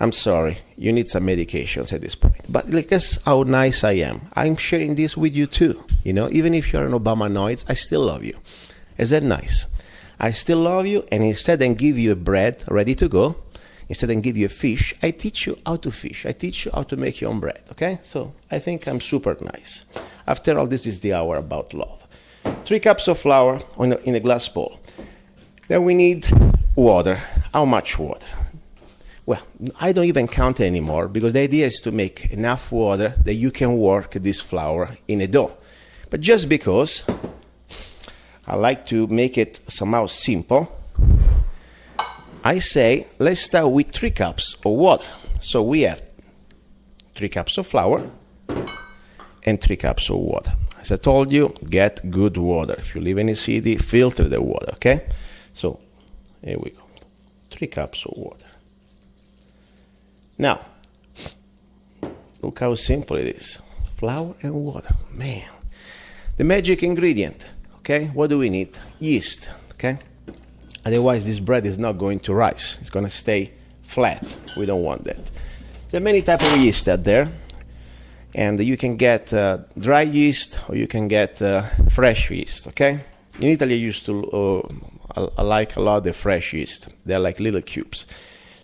I'm sorry, you need some medications at this point. But look at how nice I am. I'm sharing this with you too. You know, even if you're an Obamanoid, I still love you. Is that nice? I still love you, and instead than give you a bread ready to go, instead than give you a fish, I teach you how to fish. I teach you how to make your own bread, okay? So I think I'm super nice. After all, this is the hour about love. 3 cups of flour in a glass bowl. Then we need water. How much water? Well, I don't even count anymore because the idea is to make enough water that you can work this flour in a dough. But just because I like to make it somehow simple, I say let's start with 3 cups of water. So we have 3 cups of flour and 3 cups of water. As I told you, get good water. If you live in a city, filter the water, okay? So here we go. 3 cups of water. Now, look how simple it is. Flour and water. Man. The magic ingredient, okay? What do we need? Yeast, okay? Otherwise, this bread is not going to rise. It's going to stay flat. We don't want that. There are many types of yeast out there. And you can get dry yeast or you can get fresh yeast, okay? In Italy, I used to I like a lot the fresh yeast. They're like little cubes.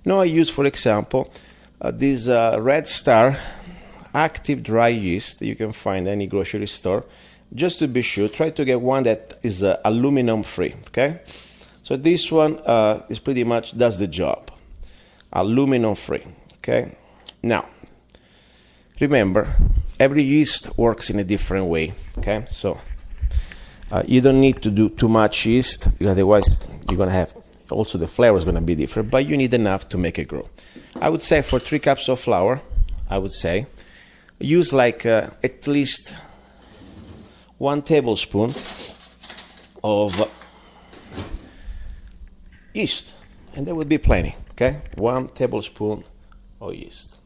Now I use, for example, this Red Star active dry yeast that you can find in any grocery store. Just to be sure, try to get one that is aluminum free, okay? So this one is pretty much does the job. Aluminum free, okay? Now, remember, every yeast works in a different way, okay? So you don't need to do too much yeast because otherwise you're going to have, also the flavor is going to be different, but you need enough to make it grow. I would say for 3 cups of flour, I would say, use like at least 1 tablespoon of yeast, and that would be plenty, okay? 1 tablespoon of yeast,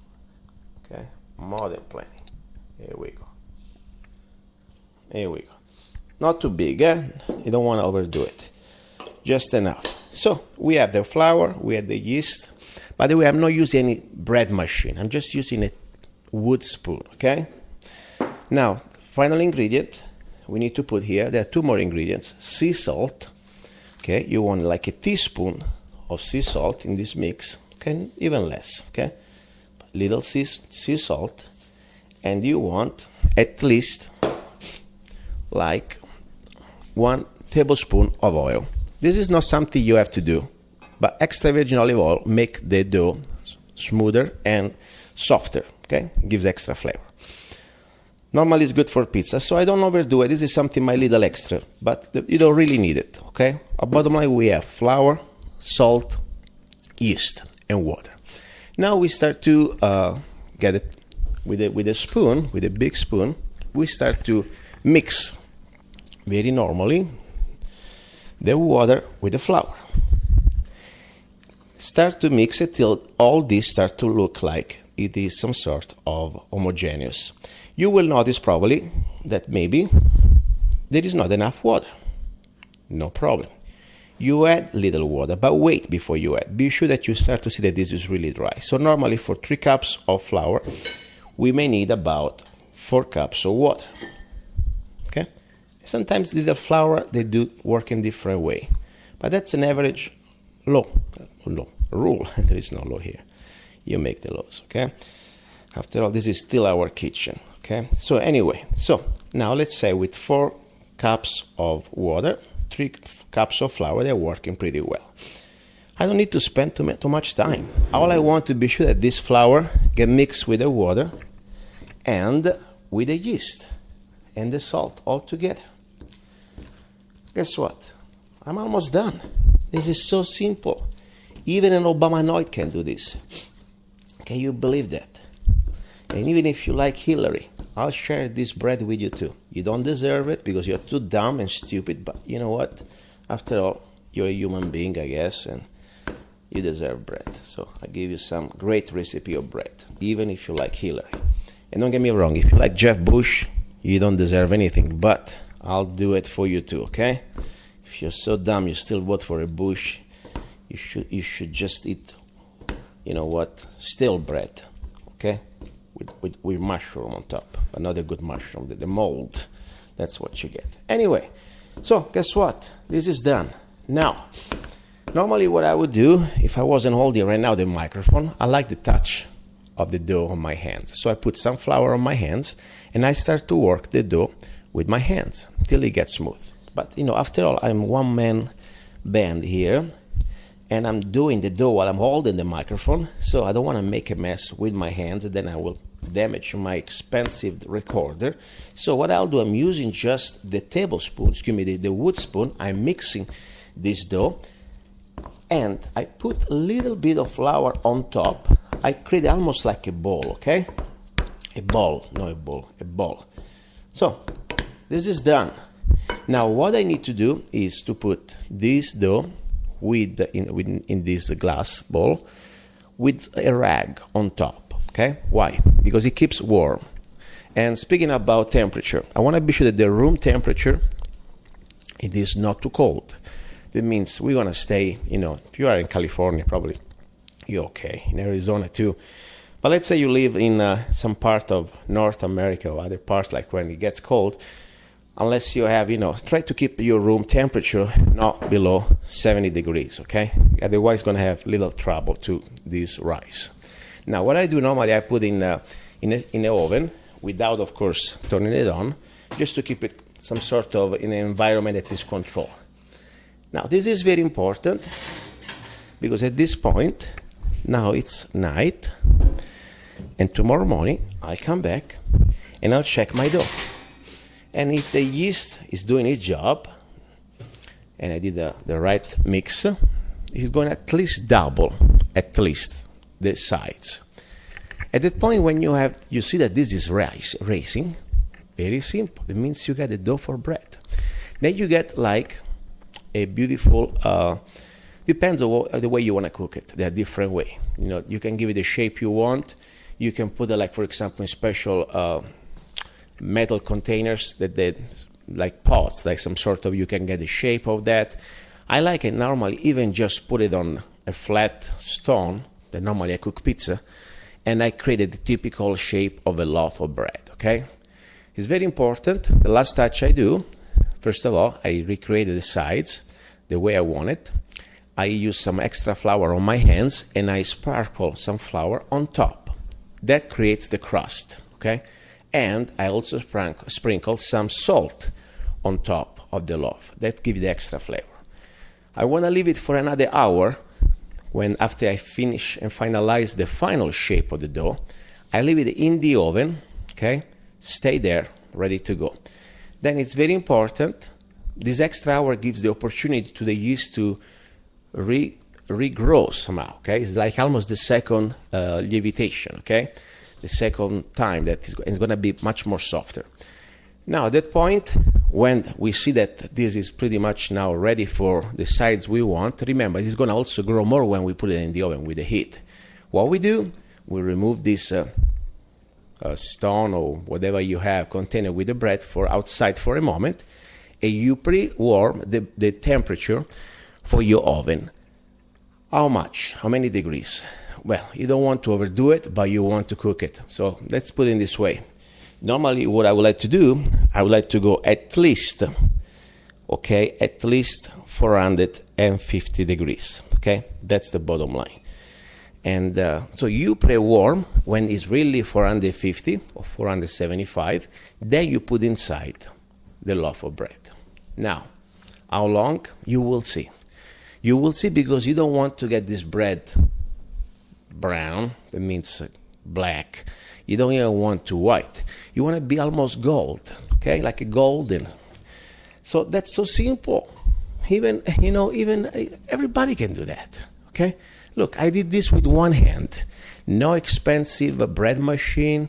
okay? More than plenty. Here we go. Here we go. Not too big, eh? You don't want to overdo it. Just enough. So we have the flour, we have the yeast. By the way, I'm not using any bread machine. I'm just using a wood spoon, okay? Now, final ingredient we need to put here. There are 2 more ingredients. Sea salt. Okay, you want like a teaspoon of sea salt in this mix. Okay, even less, okay? Little sea salt. And you want at least like 1 tablespoon of oil. This is not something you have to do, but extra virgin olive oil make the dough smoother and softer, okay? It gives extra flavor. Normally it's good for pizza, so I don't overdo it. This is something my little extra, but you don't really need it, okay? Bottom line, we have flour, salt, yeast, and water. Now we start to get it with a spoon, with a big spoon. We start to mix very normally the water with the flour. Start to mix it till all this start to look like it is some sort of homogeneous. You will notice probably that maybe there is not enough water. No problem. You add little water, but wait before you add. Be sure that you start to see that this is really dry. So normally for 3 cups of flour, we may need about 4 cups of water. Okay? Sometimes little flour, they do work in different way. But that's an average rule. There is no law here. You make the laws, okay? After all, this is still our kitchen, okay? So anyway, now let's say with 4 cups of water, 3 cups of flour, they're working pretty well. I don't need to spend too much time. All I want to be sure that this flour get mixed with the water and with the yeast and the salt all together. Guess what? I'm almost done. This is so simple. Even an Obamanoid can do this. Can you believe that? And even if you like Hillary, I'll share this bread with you too. You don't deserve it because you're too dumb and stupid, but you know what? After all, you're a human being, I guess, and you deserve bread. So I give you some great recipe of bread, even if you like Hillary. And don't get me wrong, if you like Jeff Bush, you don't deserve anything, but I'll do it for you too, okay? If you're so dumb you still vote for a Bush, you should just eat, you know what, stale bread, okay? With mushroom on top, another good mushroom, the mold. That's what you get. Anyway, so guess what? This is done. Now, normally what I would do, if I wasn't holding right now the microphone, I like the touch of the dough on my hands. So I put some flour on my hands, and I start to work the dough with my hands till it gets smooth. But, you know, after all, I'm one-man band here, and I'm doing the dough while I'm holding the microphone, so I don't want to make a mess with my hands, and then I will damage my expensive recorder. So what I'll do, I'm using just the tablespoon, the wood spoon. I'm mixing this dough, and I put a little bit of flour on top. I create almost like a ball, okay? A ball, not a ball, a ball. So this is done. Now what I need to do is to put this dough in this glass bowl with a rag on top, okay? Why? Because it keeps warm. And speaking about temperature, I want to be sure that the room temperature, it is not too cold. That means we're going to stay, you know, if you are in California, probably you're okay. In Arizona too. But let's say you live in some part of North America or other parts, like when it gets cold, unless you have, you know, try to keep your room temperature not below 70 degrees, okay? Otherwise, going to have little trouble to this rice. Now, what I do normally, I put in the oven, without, of course, turning it on, just to keep it some sort of in an environment that is controlled. Now, this is very important, because at this point, now it's night, and tomorrow morning, I'll come back, and I'll check my dough. And if the yeast is doing its job, and I did the right mix, it's going to at least double, the sides. At that point, when you see that this is racing, very simple. It means you get a dough for bread. Then you get like a beautiful, depends on the way you want to cook it. There are different ways. You know, you can give it the shape you want. You can put it, like, for example, in special metal containers that like pots, like some sort of, you can get the shape of that. I like it normally even just put it on a flat stone that normally I cook pizza, and I created the typical shape of a loaf of bread, okay? It's very important. The last touch I do, first of all, I recreated the sides the way I want it. I use some extra flour on my hands, and I sprinkle some flour on top. That creates the crust, okay? And I also sprinkle some salt on top of the loaf. That gives the extra flavor. I want to leave it for another hour. When after I finish and finalize the final shape of the dough, I leave it in the oven, okay? Stay there, ready to go. Then it's very important, this extra hour gives the opportunity to the yeast to regrow somehow, okay? It's like almost the second levitation, okay? The second time that it's going to be much more softer. Now, at that point, when we see that this is pretty much now ready for the size we want, remember, it's going to also grow more when we put it in the oven with the heat. What we do, we remove this stone or whatever you have container with the bread for outside for a moment, and you pre-warm the temperature for your oven. How much? How many degrees? Well, you don't want to overdo it, but you want to cook it. So let's put it this way. Normally, what I would like to do, I would like to go at least 450 degrees, okay? That's the bottom line. And so you pre-warm when it's really 450 or 475, then you put inside the loaf of bread. Now, how long? You will see. You will see because you don't want to get this bread brown, that means black. You don't even want to white. You want to be almost gold, okay, like a golden. So that's so simple. Even everybody can do that, okay? Look, I did this with one hand. No expensive bread machine.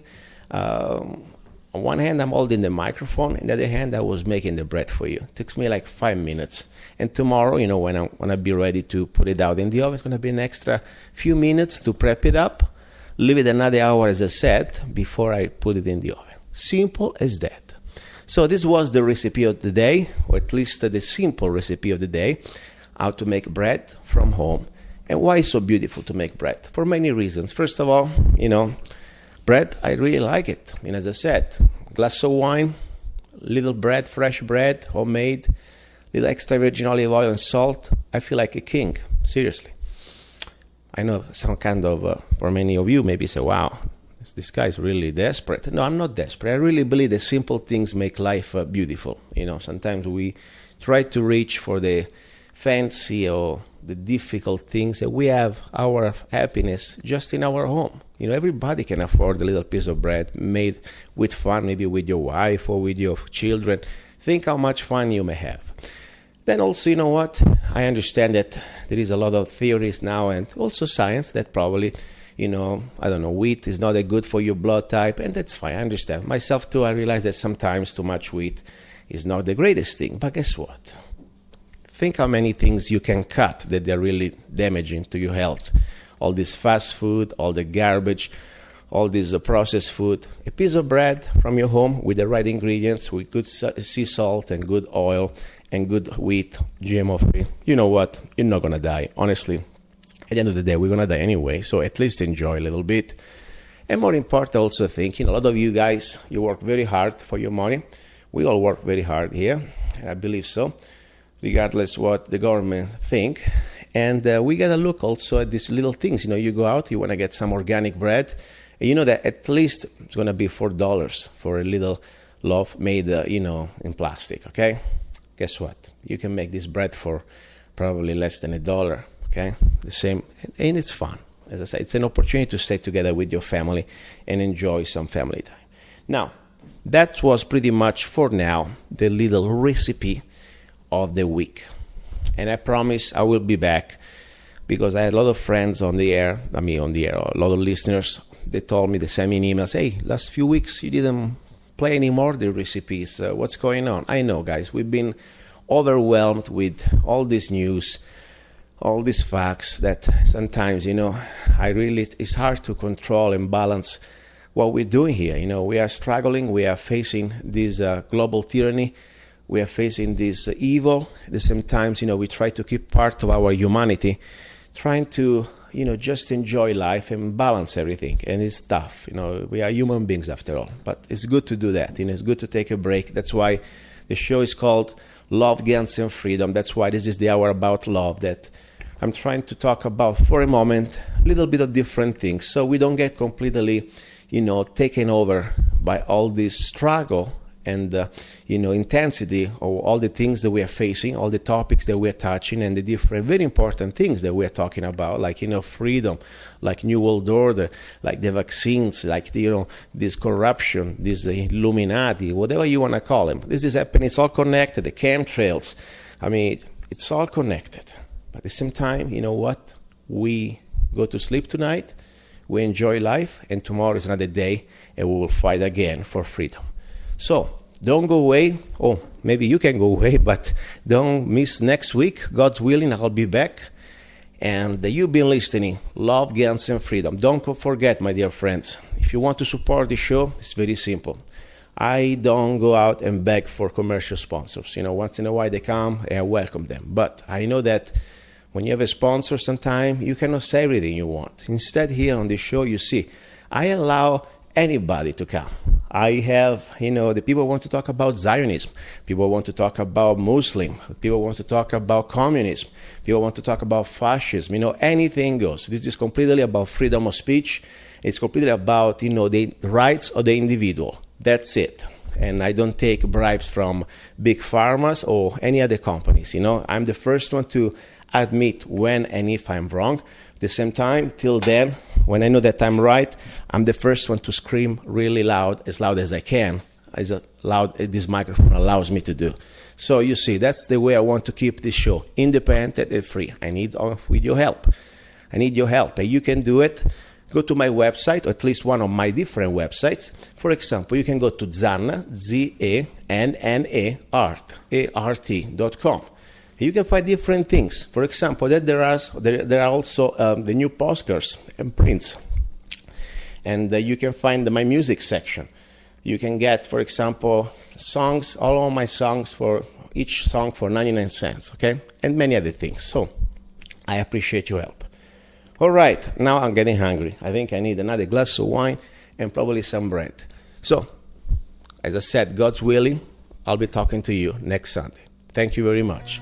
On one hand, I'm holding the microphone. On the other hand, I was making the bread for you. It takes me like 5 minutes. And tomorrow, when I be ready to put it out in the oven, it's going to be an extra few minutes to prep it up. Leave it another hour, as I said, before I put it in the oven. Simple as that. So this was the recipe of the day, or at least the simple recipe of the day, how to make bread from home. And why it's so beautiful to make bread? For many reasons. First of all, bread, I really like it. As I said, glass of wine, little bread, fresh bread, homemade, little extra virgin olive oil and salt. I feel like a king, seriously. I know some kind of, for many of you, maybe say, wow, this guy's really desperate. No, I'm not desperate. I really believe that simple things make life beautiful. Sometimes we try to reach for the fancy or the difficult things, that we have our happiness just in our home. Everybody can afford a little piece of bread made with fun, maybe with your wife or with your children. Think how much fun you may have. Then also, I understand that there is a lot of theories now and also science that probably, wheat is not that good for your blood type, and that's fine. I understand. Myself too, I realize that sometimes too much wheat is not the greatest thing. But guess what? Think how many things you can cut that they're really damaging to your health. All this fast food, all the garbage, all this processed food. A piece of bread from your home with the right ingredients, with good sea salt and good oil and good wheat, GMO-free. You know what? You're not going to die. Honestly, at the end of the day, we're going to die anyway, so at least enjoy a little bit. And more important, also think, a lot of you guys, you work very hard for your money. We all work very hard here, and I believe so, regardless what the government think. And we got to look also at these little things. You go out, you want to get some organic bread, and you know that at least it's going to be $4 for a little loaf made, in plastic, okay? Guess what? You can make this bread for probably less than $1, okay? The same, and it's fun. As I said, it's an opportunity to stay together with your family and enjoy some family time. Now, that was pretty much for now the little recipe of the week. And I promise I will be back because I had a lot of friends a lot of listeners. They told me, they sent me an email, hey, last few weeks you didn't play any more the recipes. What's going on? I know, guys, we've been overwhelmed with all this news, all these facts that sometimes, it's hard to control and balance what we're doing here. We are struggling. We are facing this global tyranny. We are facing this evil. At the same time, we try to keep part of our humanity, trying to, just enjoy life and balance everything. And it's tough. We are human beings after all. But it's good to do that. It's good to take a break. That's why the show is called Love, Guns, and Freedom. That's why this is the hour about love, that I'm trying to talk about for a moment, a little bit of different things, so we don't get completely, taken over by all this struggle and intensity of all the things that we are facing, all the topics that we are touching, and the different very important things that we are talking about, like freedom, like new world order, like the vaccines, like this corruption, this Illuminati, whatever you want to call them. This is happening. It's all connected. The chemtrails. I mean, it's all connected. But at the same time, you know what? We go to sleep tonight. We enjoy life, and tomorrow is another day, and we will fight again for freedom. So don't go away. Oh, maybe you can go away, but don't miss next week. God willing, I'll be back. And you've been listening. Love, Guns, and Freedom. Don't forget, my dear friends, if you want to support the show, it's very simple. I don't go out and beg for commercial sponsors. Once in a while they come, and I welcome them. But I know that when you have a sponsor, sometimes you cannot say everything you want. Instead, here on the show, you see, I allow anybody to come. I have, the people want to talk about Zionism. People want to talk about Muslim. People want to talk about communism. People want to talk about fascism. Anything goes. This is completely about freedom of speech. It's completely about, the rights of the individual. That's it. And I don't take bribes from big pharmas or any other companies. I'm the first one to admit when and if I'm wrong. At the same time, till then, when I know that I'm right, I'm the first one to scream really loud as I can, as loud as this microphone allows me to do. So you see, that's the way I want to keep this show independent and free. I need your help. I need your help, and you can do it. Go to my website, or at least one of my different websites. For example, you can go to Zanna, ZANNA, art.com. You can find different things. For example, there are also the new postcards and prints. And you can find my music section. You can get, for example, songs, all of my songs, for each song for 99 cents, okay? And many other things. So I appreciate your help. All right, now I'm getting hungry. I think I need another glass of wine and probably some bread. So, as I said, God's willing, I'll be talking to you next Sunday. Thank you very much.